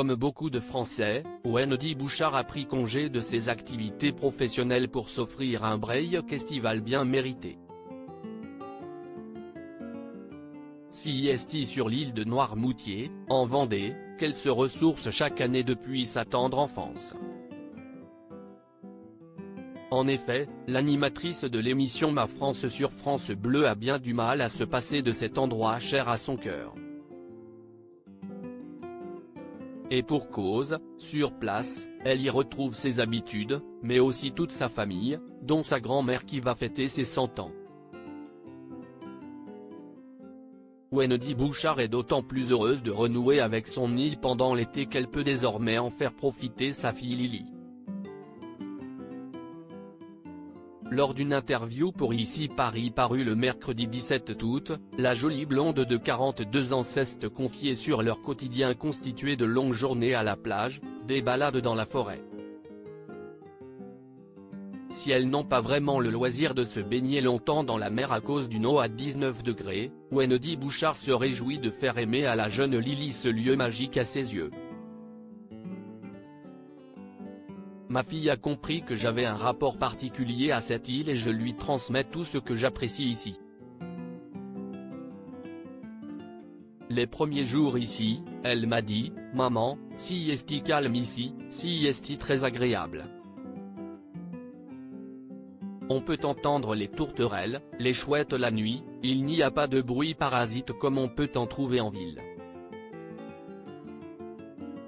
Comme beaucoup de Français, Wendy Bouchard a pris congé de ses activités professionnelles pour s'offrir un break estival bien mérité. Sieste sur l'île de Noirmoutier, en Vendée, qu'elle se ressource chaque année depuis sa tendre enfance. En effet, l'animatrice de l'émission Ma France sur France Bleu a bien du mal à se passer de cet endroit cher à son cœur. Et pour cause, sur place, elle y retrouve ses habitudes, mais aussi toute sa famille, dont sa grand-mère qui va fêter ses 100 ans. Wendy Bouchard est d'autant plus heureuse de renouer avec son île pendant l'été qu'elle peut désormais en faire profiter sa fille Lily. Lors d'une interview pour Ici Paris parue le mercredi 17 août, la jolie blonde de 42 ans s'est confiée sur leur quotidien constitué de longues journées à la plage, des balades dans la forêt. Si elles n'ont pas vraiment le loisir de se baigner longtemps dans la mer à cause d'une eau à 19 degrés, Wendy Bouchard se réjouit de faire aimer à la jeune Lily ce lieu magique à ses yeux. Ma fille a compris que j'avais un rapport particulier à cette île et je lui transmets tout ce que j'apprécie ici. Les premiers jours ici, elle m'a dit, « Maman, si est calme ici, si est très agréable. On peut entendre les tourterelles, les chouettes la nuit, il n'y a pas de bruit parasite comme on peut en trouver en ville. »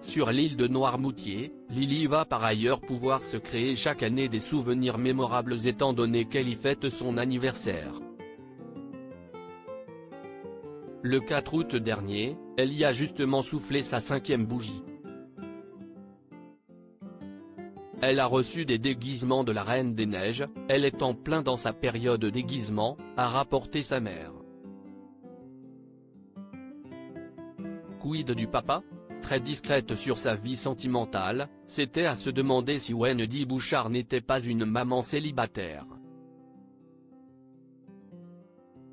Sur l'île de Noirmoutier, Lily va par ailleurs pouvoir se créer chaque année des souvenirs mémorables étant donné qu'elle y fête son anniversaire. Le 4 août dernier, elle y a justement soufflé sa 5e bougie. Elle a reçu des déguisements de la Reine des Neiges, elle est en plein dans sa période déguisement, a rapporté sa mère. Quid du papa ? Très discrète sur sa vie sentimentale, c'était à se demander si Wendy Bouchard n'était pas une maman célibataire.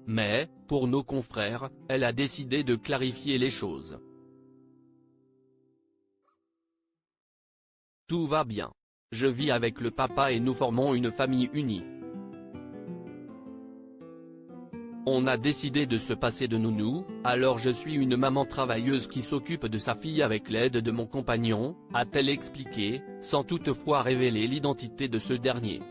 Mais, pour nos confrères, elle a décidé de clarifier les choses. Tout va bien. Je vis avec le papa et nous formons une famille unie. On a décidé de se passer de nounou, alors je suis une maman travailleuse qui s'occupe de sa fille avec l'aide de mon compagnon, a-t-elle expliqué, sans toutefois révéler l'identité de ce dernier.